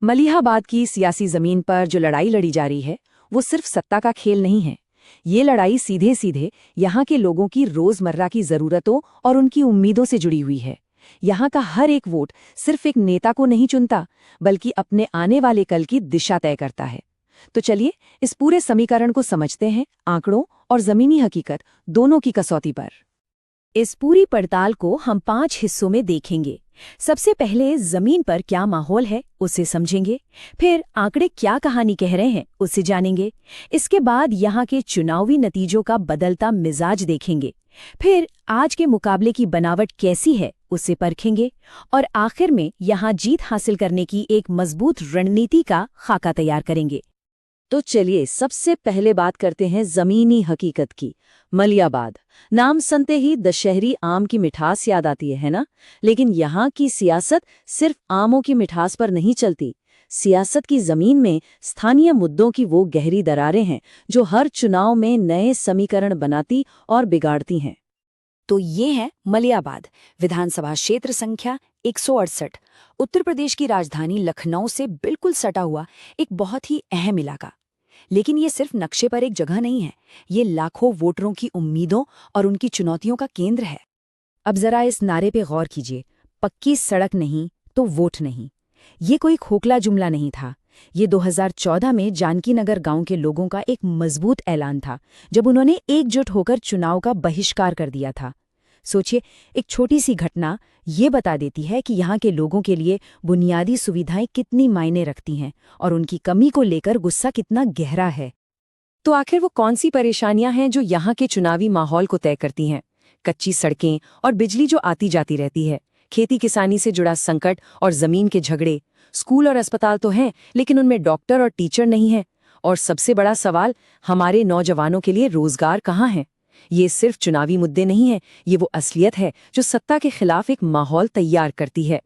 मलिहाबाद की सियासी जमीन पर जो लड़ाई लड़ी जा रही है वो सिर्फ सत्ता का खेल नहीं है। ये लड़ाई सीधे सीधे यहाँ के लोगों की रोजमर्रा की जरूरतों और उनकी उम्मीदों से जुड़ी हुई है। यहाँ का हर एक वोट सिर्फ एक नेता को नहीं चुनता, बल्कि अपने आने वाले कल की दिशा तय करता है। तो चलिए इस पूरे समीकरण को समझते हैं, आंकड़ों और जमीनी हकीकत दोनों की कसौटी पर। इस पूरी पड़ताल को हम 5 हिस्सों में देखेंगे। सबसे पहले जमीन पर क्या माहौल है उसे समझेंगे, फिर आंकड़े क्या कहानी कह रहे हैं उसे जानेंगे, इसके बाद यहाँ के चुनावी नतीजों का बदलता मिजाज देखेंगे, फिर आज के मुकाबले की बनावट कैसी है उसे परखेंगे और आखिर में यहाँ जीत हासिल करने की एक मजबूत रणनीति का खाका तैयार करेंगे। तो चलिए सबसे पहले बात करते हैं जमीनी हकीकत की। मलिहाबाद नाम सुनते ही दशहरी आम की मिठास याद आती है ना? लेकिन यहाँ की सियासत सिर्फ आमों की मिठास पर नहीं चलती। सियासत की जमीन में स्थानीय मुद्दों की वो गहरी दरारें हैं जो हर चुनाव में नए समीकरण बनाती और बिगाड़ती हैं। तो ये है मलिहाबाद, विधानसभा क्षेत्र संख्या 168, उत्तर प्रदेश की राजधानी लखनऊ से बिल्कुल सटा हुआ एक बहुत ही अहम इलाका। लेकिन ये सिर्फ नक्शे पर एक जगह नहीं है, ये लाखों वोटरों की उम्मीदों और उनकी चुनौतियों का केंद्र है। अब जरा इस नारे पे गौर कीजिए, पक्की सड़क नहीं तो वोट नहीं। ये कोई खोखला जुमला नहीं था, ये 2014 में जानकी नगर गांव के लोगों का एक मजबूत ऐलान था, जब उन्होंने एकजुट होकर चुनाव का बहिष्कार कर दिया था। सोचिए, एक छोटी सी घटना ये बता देती है कि यहाँ के लोगों के लिए बुनियादी सुविधाएं कितनी मायने रखती हैं और उनकी कमी को लेकर गुस्सा कितना गहरा है। तो आखिर वो कौन सी परेशानियां हैं जो यहाँ के चुनावी माहौल को तय करती हैं? कच्ची सड़कें और बिजली जो आती जाती रहती है, खेती किसानी से जुड़ा संकट और जमीन के झगड़े, स्कूल और अस्पताल तो हैं लेकिन उनमें डॉक्टर और टीचर नहीं हैं, और सबसे बड़ा सवाल, हमारे नौजवानों के लिए रोजगार कहाँ है? ये सिर्फ चुनावी मुद्दे नहीं हैं, ये वो असलियत है जो सत्ता के खिलाफ एक माहौल तैयार करती है।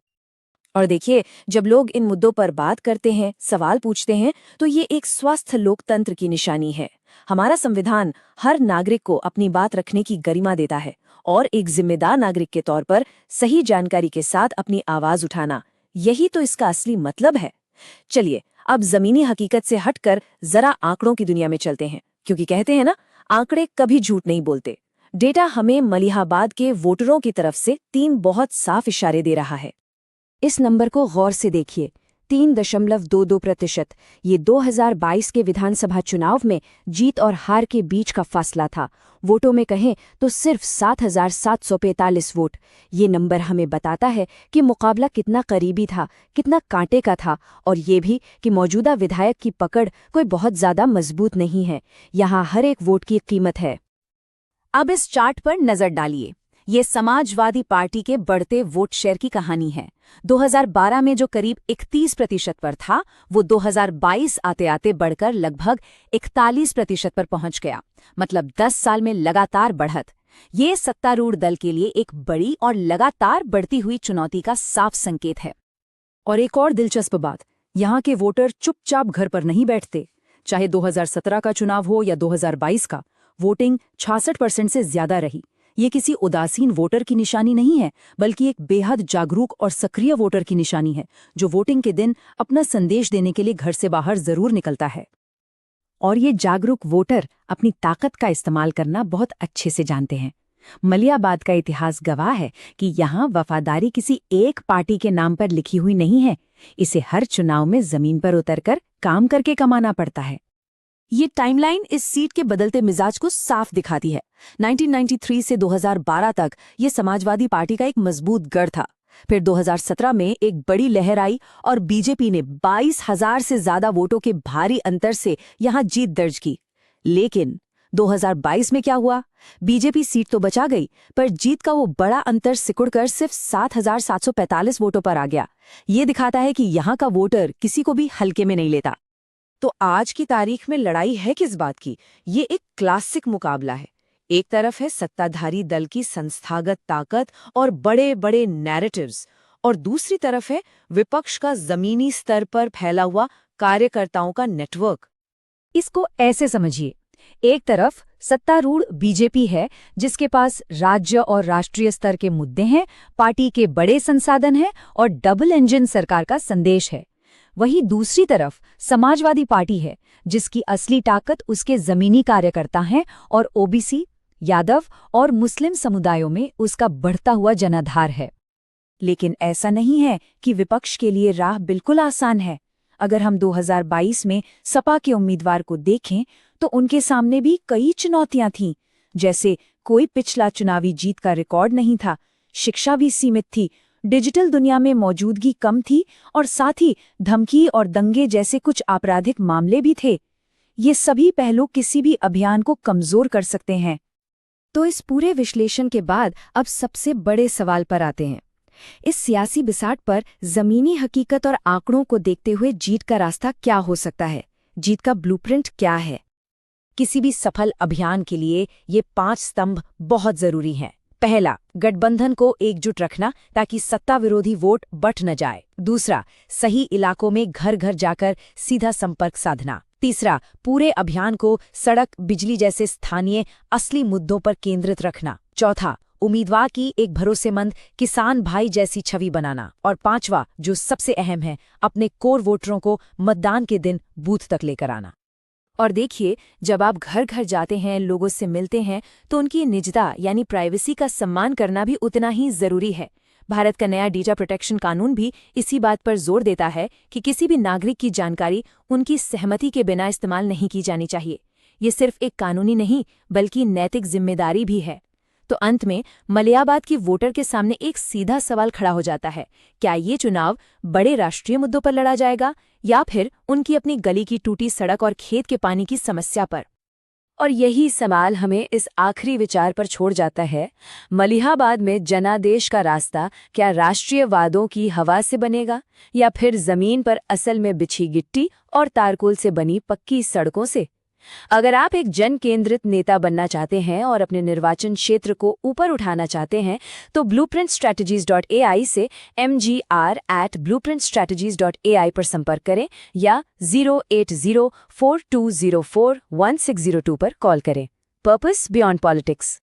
और देखिए, जब लोग इन मुद्दों पर बात करते हैं, सवाल पूछते हैं, तो ये एक स्वस्थ लोकतंत्र की निशानी है। हमारा संविधान हर नागरिक को अपनी बात रखने की गरिमा देता है और एक जिम्मेदार नागरिक के तौर पर सही जानकारी के साथ अपनी आवाज उठाना, यही तो इसका असली मतलब है। चलिए अब जमीनी हकीकत से हटकर जरा आंकड़ों की दुनिया में चलते हैं, क्योंकि कहते हैं ना, आंकड़े कभी झूठ नहीं बोलते। डेटा हमें मलिहाबाद के वोटरों की तरफ से 3 बहुत साफ इशारे दे रहा है। इस नंबर को गौर से देखिए, 3.22%। ये 2022 के विधानसभा चुनाव में जीत और हार के बीच का फासला था। वोटों में कहें तो सिर्फ 7,745 वोट। ये नंबर हमें बताता है कि मुकाबला कितना करीबी था, कितना कांटे का था, और ये भी कि मौजूदा विधायक की पकड़ कोई बहुत ज्यादा मजबूत नहीं है। यहाँ हर एक वोट की कीमत है। अब इस चार्ट पर नजर डालिए, ये समाजवादी पार्टी के बढ़ते वोट शेयर की कहानी है। 2012 में जो करीब 31% पर था, वो 2022 आते आते बढ़कर लगभग 41% पर पहुंच गया। मतलब 10 साल में लगातार बढ़त। ये सत्तारूढ़ दल के लिए एक बड़ी और लगातार बढ़ती हुई चुनौती का साफ संकेत है। और एक और दिलचस्प बात, यहाँ के वोटर चुपचाप घर पर नहीं बैठते। चाहे 2017 का चुनाव हो या 2022 का, वोटिंग 66% से ज्यादा रही। ये किसी उदासीन वोटर की निशानी नहीं है, बल्कि एक बेहद जागरूक और सक्रिय वोटर की निशानी है, जो वोटिंग के दिन अपना संदेश देने के लिए घर से बाहर जरूर निकलता है। और ये जागरूक वोटर अपनी ताकत का इस्तेमाल करना बहुत अच्छे से जानते हैं। मलिहाबाद का इतिहास गवाह है कि यहाँ वफादारी किसी एक पार्टी के नाम पर लिखी हुई नहीं है, इसे हर चुनाव में जमीन पर उतरकर काम करके कमाना पड़ता है। ये टाइमलाइन इस सीट के बदलते मिजाज को साफ दिखाती है। 1993 से 2012 तक ये समाजवादी पार्टी का एक मजबूत गढ़ था। फिर 2017 में एक बड़ी लहर आई और बीजेपी ने 22,000 से ज्यादा वोटों के भारी अंतर से यहाँ जीत दर्ज की। लेकिन 2022 में क्या हुआ? बीजेपी सीट तो बचा गई, पर जीत का वो बड़ा अंतर सिकुड़कर सिर्फ 7,745 वोटों पर आ गया। ये दिखाता है कि यहाँ का वोटर किसी को भी हल्के में नहीं लेता। तो आज की तारीख में लड़ाई है किस बात की? ये एक क्लासिक मुकाबला है। एक तरफ है सत्ताधारी दल की संस्थागत ताकत और बड़े बड़े नैरेटिव्स, और दूसरी तरफ है विपक्ष का जमीनी स्तर पर फैला हुआ कार्यकर्ताओं का नेटवर्क। इसको ऐसे समझिए, एक तरफ सत्तारूढ़ बीजेपी है, जिसके पास राज्य और राष्ट्रीय स्तर के मुद्दे हैं, पार्टी के बड़े संसाधन हैं और डबल इंजन सरकार का संदेश है। वहीं दूसरी तरफ समाजवादी पार्टी है, जिसकी असली ताकत उसके जमीनी कार्यकर्ता हैं और ओबीसी, यादव और मुस्लिम समुदायों में उसका बढ़ता हुआ जनाधार है। लेकिन ऐसा नहीं है कि विपक्ष के लिए राह बिल्कुल आसान है। अगर हम 2022 में सपा के उम्मीदवार को देखें तो उनके सामने भी कई चुनौतियां थीं, जैसे कोई पिछला चुनावी जीत का रिकॉर्ड नहीं था, शिक्षा भी सीमित थी, डिजिटल दुनिया में मौजूदगी कम थी और साथ ही धमकी और दंगे जैसे कुछ आपराधिक मामले भी थे। ये सभी पहलू किसी भी अभियान को कमजोर कर सकते हैं। तो इस पूरे विश्लेषण के बाद अब सबसे बड़े सवाल पर आते हैं। इस सियासी बिसात पर जमीनी हकीकत और आंकड़ों को देखते हुए जीत का रास्ता क्या हो सकता है? जीत का ब्लूप्रिंट क्या है? किसी भी सफल अभियान के लिए ये 5 स्तंभ बहुत जरूरी हैं। पहला, गठबंधन को एकजुट रखना ताकि सत्ता विरोधी वोट बट न जाए। दूसरा, सही इलाकों में घर घर जाकर सीधा संपर्क साधना। तीसरा, पूरे अभियान को सड़क, बिजली जैसे स्थानीय असली मुद्दों पर केंद्रित रखना। चौथा, उम्मीदवार की एक भरोसेमंद किसान भाई जैसी छवि बनाना। और पांचवा, जो सबसे अहम है, अपने कोर वोटरों को मतदान के दिन बूथ तक लेकर आना। और देखिए, जब आप घर घर जाते हैं, लोगों से मिलते हैं, तो उनकी निजता यानी प्राइवेसी का सम्मान करना भी उतना ही जरूरी है। भारत का नया डेटा प्रोटेक्शन कानून भी इसी बात पर जोर देता है कि किसी भी नागरिक की जानकारी उनकी सहमति के बिना इस्तेमाल नहीं की जानी चाहिए। ये सिर्फ एक कानूनी नहीं बल्कि नैतिक जिम्मेदारी भी है। तो अंत में मलियाबाद की वोटर के सामने एक सीधा सवाल खड़ा हो जाता है, क्या ये चुनाव बड़े राष्ट्रीय मुद्दों पर लड़ा जाएगा या फिर उनकी अपनी गली की टूटी सड़क और खेत के पानी की समस्या पर? और यही सवाल हमें इस आखिरी विचार पर छोड़ जाता है, मलिहाबाद में जनादेश का रास्ता क्या राष्ट्रीय वादों की हवा से बनेगा या फिर जमीन पर असल में बिछी गिट्टी और तारकोल से बनी पक्की सड़कों से? अगर आप एक जन केंद्रित नेता बनना चाहते हैं और अपने निर्वाचन क्षेत्र को ऊपर उठाना चाहते हैं तो blueprintstrategies.ai से mgr@blueprintstrategies.ai पर संपर्क करें या 08042041602 पर कॉल करें। Purpose beyond politics.